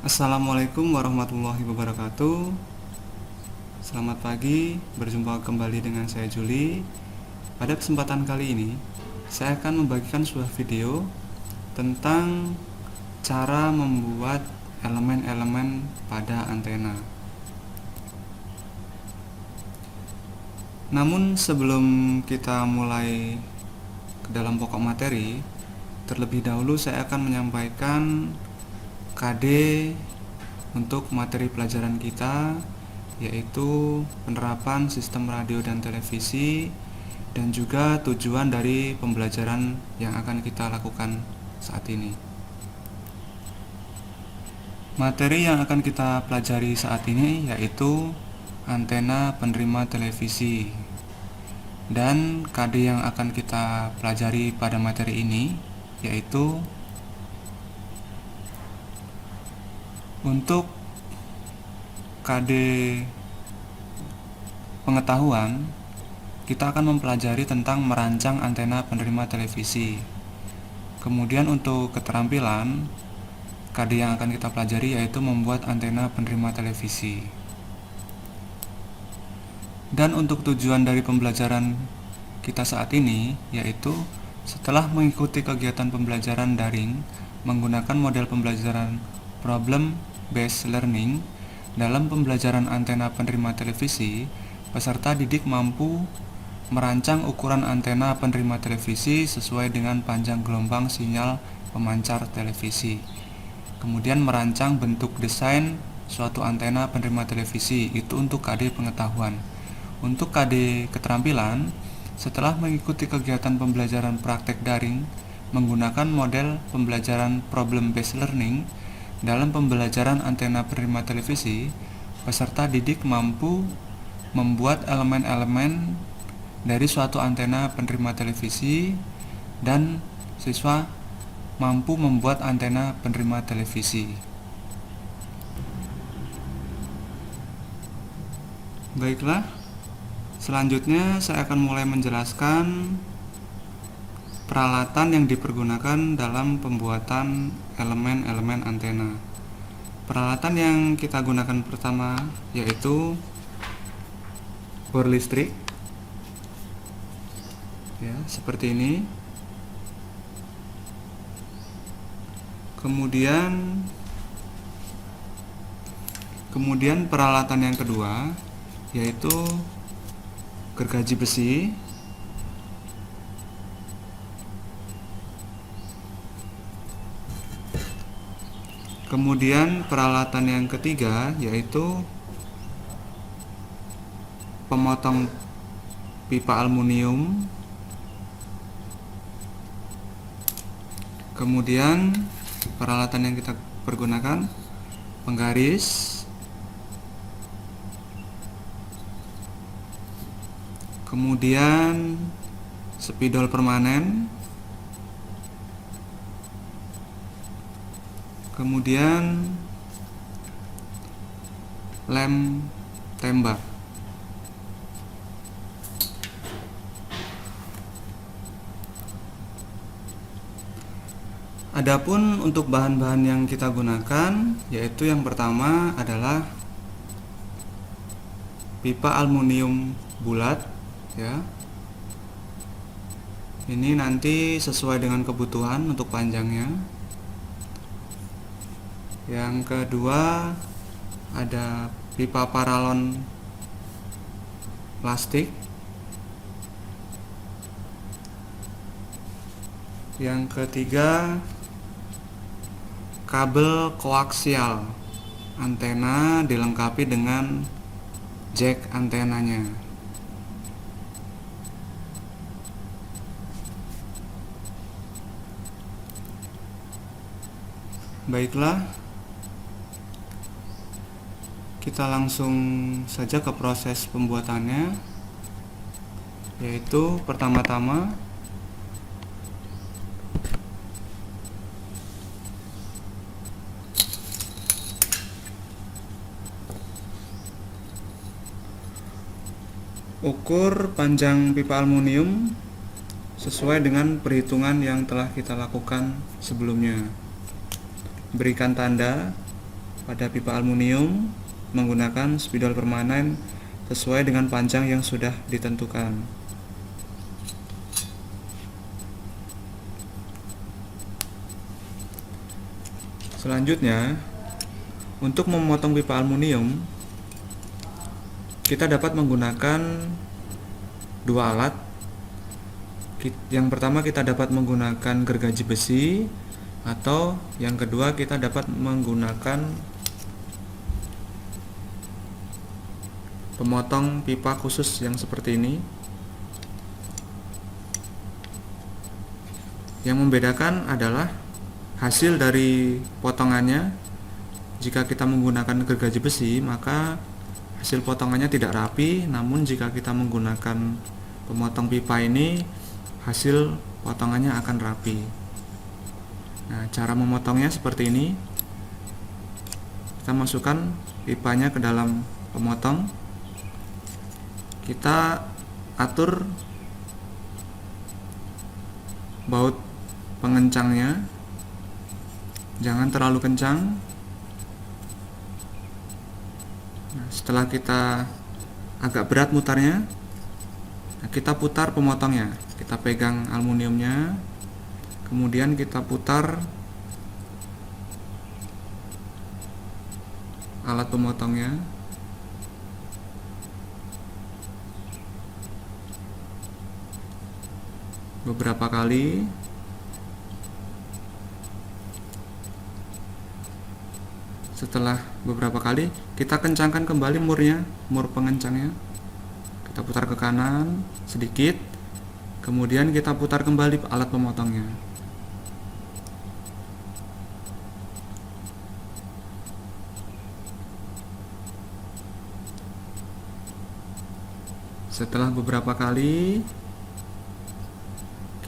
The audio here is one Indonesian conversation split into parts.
Assalamualaikum warahmatullahi wabarakatuh. Selamat pagi, berjumpa kembali dengan saya Juli. Pada kesempatan kali ini, saya akan membagikan sebuah video tentang cara membuat elemen-elemen pada antena. Namun sebelum kita mulai ke dalam pokok materi, terlebih dahulu saya akan menyampaikan KD untuk materi pelajaran kita, yaitu penerapan sistem radio dan televisi, dan juga tujuan dari pembelajaran yang akan kita lakukan saat ini. Materi yang akan kita pelajari saat ini yaitu antena penerima televisi, dan KD yang akan kita pelajari pada materi ini yaitu untuk KD pengetahuan. Kita akan mempelajari tentang merancang antena penerima televisi. Kemudian untuk keterampilan, KD yang akan kita pelajari yaitu membuat antena penerima televisi. Dan untuk tujuan dari pembelajaran kita saat ini yaitu setelah mengikuti kegiatan pembelajaran daring menggunakan model pembelajaran problem based learning, dalam pembelajaran antena penerima televisi, peserta didik mampu merancang ukuran antena penerima televisi sesuai dengan panjang gelombang sinyal pemancar televisi. Kemudian merancang bentuk desain suatu antena penerima televisi, itu untuk KD pengetahuan. Untuk KD keterampilan, setelah mengikuti kegiatan pembelajaran praktek daring menggunakan model pembelajaran problem based learning, dalam pembelajaran antena penerima televisi, peserta didik mampu membuat elemen-elemen dari suatu antena penerima televisi, dan siswa mampu membuat antena penerima televisi. Baiklah, selanjutnya saya akan mulai menjelaskan peralatan yang dipergunakan dalam pembuatan elemen-elemen antena. Peralatan yang kita gunakan pertama yaitu bor listrik, ya, seperti ini. Kemudian peralatan yang kedua yaitu gergaji besi. Kemudian peralatan yang ketiga yaitu pemotong pipa aluminium. Kemudian peralatan yang kita pergunakan penggaris. Kemudian spidol permanen. Kemudian lem tembak. Adapun untuk bahan-bahan yang kita gunakan yaitu yang pertama adalah pipa aluminium bulat, ya. Ini nanti sesuai dengan kebutuhan untuk panjangnya. Yang kedua ada pipa paralon plastik. Yang ketiga kabel koaksial antena dilengkapi dengan jack antenanya. Baiklah, kita langsung saja ke proses pembuatannya, yaitu pertama-tama ukur panjang pipa aluminium sesuai dengan perhitungan yang telah kita lakukan sebelumnya. Berikan tanda pada pipa aluminium menggunakan spidol permanen sesuai dengan panjang yang sudah ditentukan. Selanjutnya, untuk memotong pipa aluminium, kita dapat menggunakan dua alat. Yang pertama, kita dapat menggunakan gergaji besi, atau yang kedua, kita dapat menggunakan pemotong pipa khusus yang seperti ini. Yang membedakan adalah hasil dari potongannya. Jika kita menggunakan gergaji besi, maka hasil potongannya tidak rapi, namun jika kita menggunakan pemotong pipa ini, hasil potongannya akan rapi. Nah, cara memotongnya seperti ini. Kita masukkan pipanya ke dalam pemotong. Kita atur baut pengencangnya, jangan terlalu kencang. Nah, setelah kita agak berat mutarnya, kita putar pemotongnya. Kita pegang aluminiumnya, kemudian kita putar alat pemotongnya. Beberapa kali. Setelah beberapa kali, kita kencangkan kembali murnya, mur pengencangnya. Kita putar ke kanan sedikit, kemudian kita putar kembali alat pemotongnya. Setelah beberapa kali,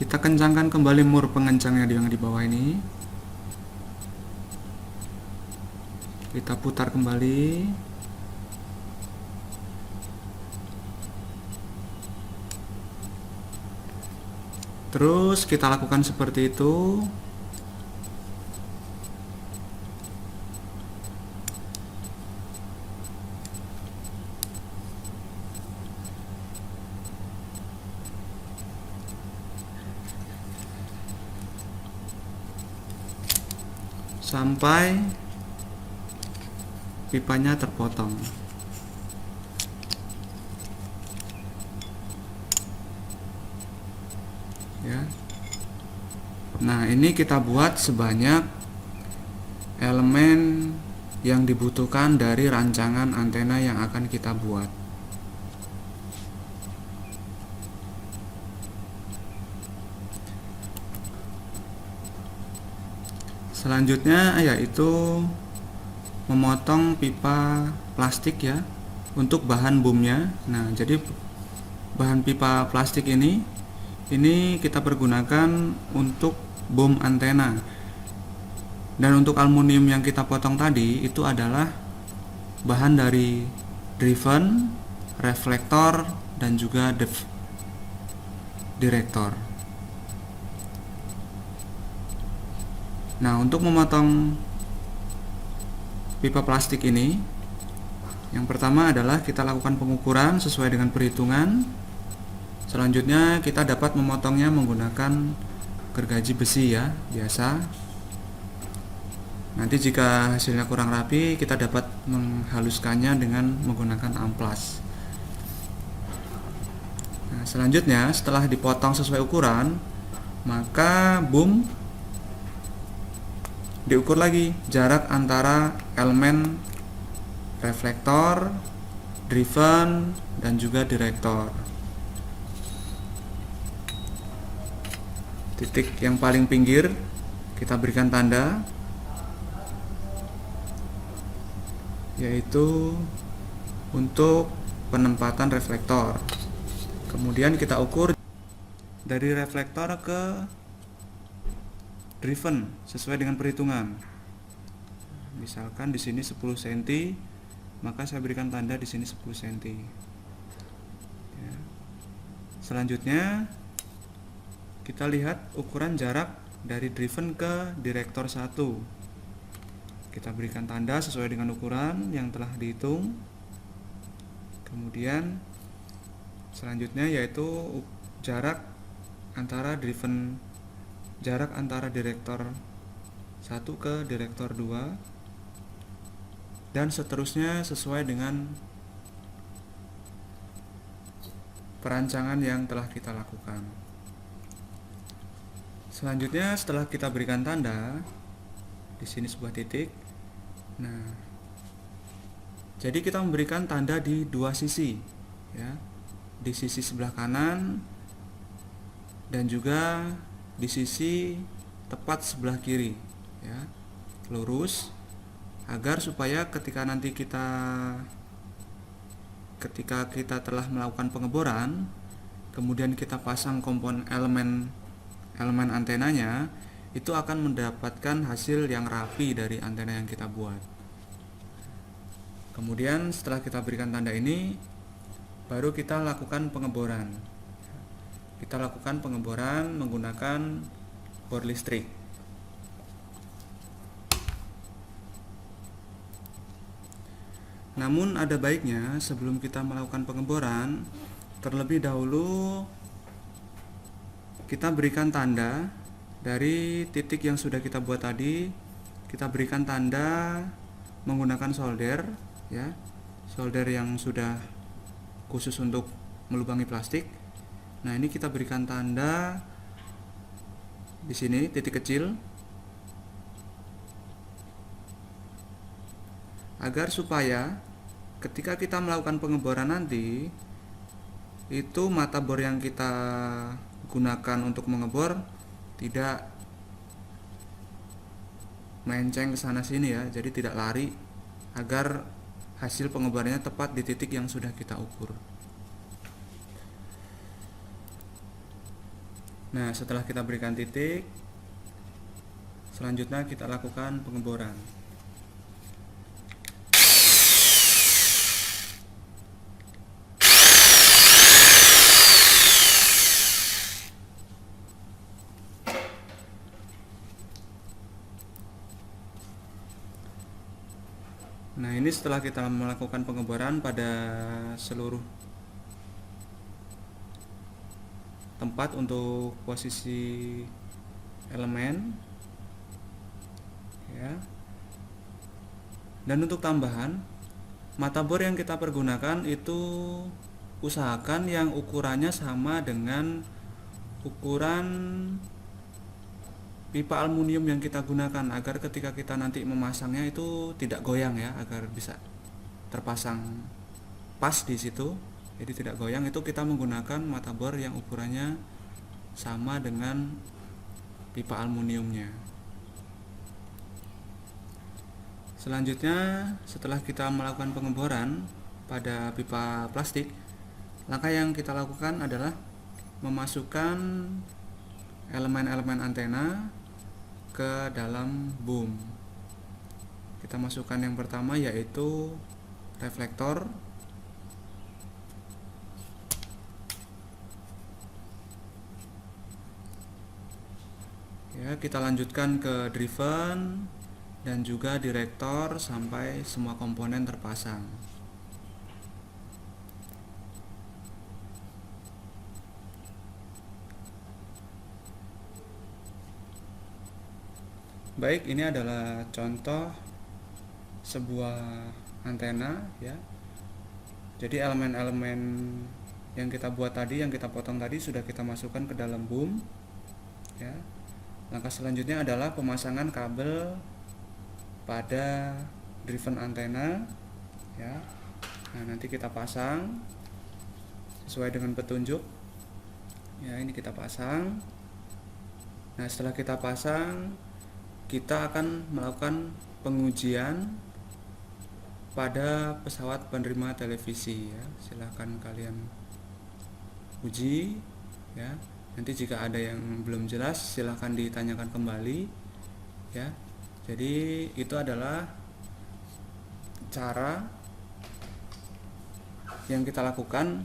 kita kencangkan kembali mur pengencangnya yang di bawah ini. Kita putar kembali. Terus kita lakukan seperti itu. Sampai pipanya terpotong. Ya. Nah, ini kita buat sebanyak elemen yang dibutuhkan dari rancangan antena yang akan kita buat. Selanjutnya yaitu memotong pipa plastik ya untuk bahan boomnya. Nah, jadi bahan pipa plastik ini kita pergunakan untuk boom antena. Dan untuk aluminium yang kita potong tadi itu adalah bahan dari driven, reflektor, dan juga direktor. Nah, untuk memotong pipa plastik ini, yang pertama adalah kita lakukan pengukuran sesuai dengan perhitungan. Selanjutnya kita dapat memotongnya menggunakan gergaji besi ya, biasa. Nanti jika hasilnya kurang rapi, kita dapat menghaluskannya dengan menggunakan amplas. Nah, selanjutnya setelah dipotong sesuai ukuran, maka boom diukur lagi jarak antara elemen reflektor, driven, dan juga direktor. Titik yang paling pinggir kita berikan tanda, yaitu untuk penempatan reflektor. Kemudian kita ukur dari reflektor ke driven sesuai dengan perhitungan. Misalkan di sini 10 cm, maka saya berikan tanda di sini 10 cm. Ya. Selanjutnya kita lihat ukuran jarak dari driven ke direktor 1. kita berikan tanda sesuai dengan ukuran yang telah dihitung. Kemudian selanjutnya yaitu jarak antara direktor 1 ke direktor 2, dan seterusnya sesuai dengan perancangan yang telah kita lakukan. Selanjutnya setelah kita berikan tanda, di sini sebuah titik. Nah, jadi kita memberikan tanda di dua sisi, ya, di sisi sebelah kanan dan juga di sisi tepat sebelah kiri, ya, lurus, agar supaya ketika kita telah melakukan pengeboran, kemudian kita pasang komponen elemen antenanya, itu akan mendapatkan hasil yang rapi dari antena yang kita buat. Kemudian setelah kita berikan tanda ini, baru kita lakukan pengeboran. Kita lakukan pengeboran menggunakan bor listrik. Namun ada baiknya sebelum kita melakukan pengeboran, terlebih dahulu kita berikan tanda dari titik yang sudah kita buat tadi. Kita berikan tanda menggunakan solder, ya, solder yang sudah khusus untuk melubangi plastik. Nah, ini kita berikan tanda di sini titik kecil, agar supaya ketika kita melakukan pengeboran nanti, itu mata bor yang kita gunakan untuk mengebor tidak melenceng ke sana sini, ya, jadi tidak lari, agar hasil pengeborannya tepat di titik yang sudah kita ukur. Nah, setelah kita berikan titik, selanjutnya kita lakukan pengeboran. Nah, ini setelah kita melakukan pengeboran pada seluruh tempat untuk posisi elemen, ya. Dan untuk tambahan, mata bor yang kita pergunakan itu usahakan yang ukurannya sama dengan ukuran pipa aluminium yang kita gunakan, agar ketika kita nanti memasangnya itu tidak goyang, ya, agar bisa terpasang pas di situ, jadi tidak goyang. Itu kita menggunakan mata bor yang ukurannya sama dengan pipa aluminiumnya. Selanjutnya, setelah kita melakukan pengeboran pada pipa plastik, langkah yang kita lakukan adalah memasukkan elemen-elemen antena ke dalam boom. Kita masukkan yang pertama yaitu reflektor, ya, kita lanjutkan ke driven dan juga direktor sampai semua komponen terpasang. Baik, ini adalah contoh sebuah antena, ya. Jadi elemen-elemen yang kita buat tadi, yang kita potong tadi, sudah kita masukkan ke dalam boom, ya. Langkah selanjutnya adalah pemasangan kabel pada driven antena, ya. Nah, nanti kita pasang sesuai dengan petunjuk, ya. Ini kita pasang. Nah, setelah kita pasang, kita akan melakukan pengujian pada pesawat penerima televisi, ya. Silahkan kalian uji, ya. Nanti jika ada yang belum jelas silahkan ditanyakan kembali, ya. Jadi itu adalah cara yang kita lakukan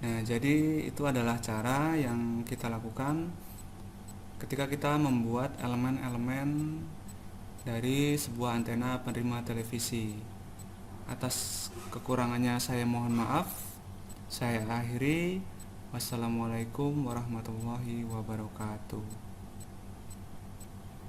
Nah, jadi itu adalah cara yang kita lakukan ketika kita membuat elemen-elemen dari sebuah antena penerima televisi. Atas kekurangannya saya mohon maaf. Saya akhiri. Wassalamualaikum warahmatullahi wabarakatuh.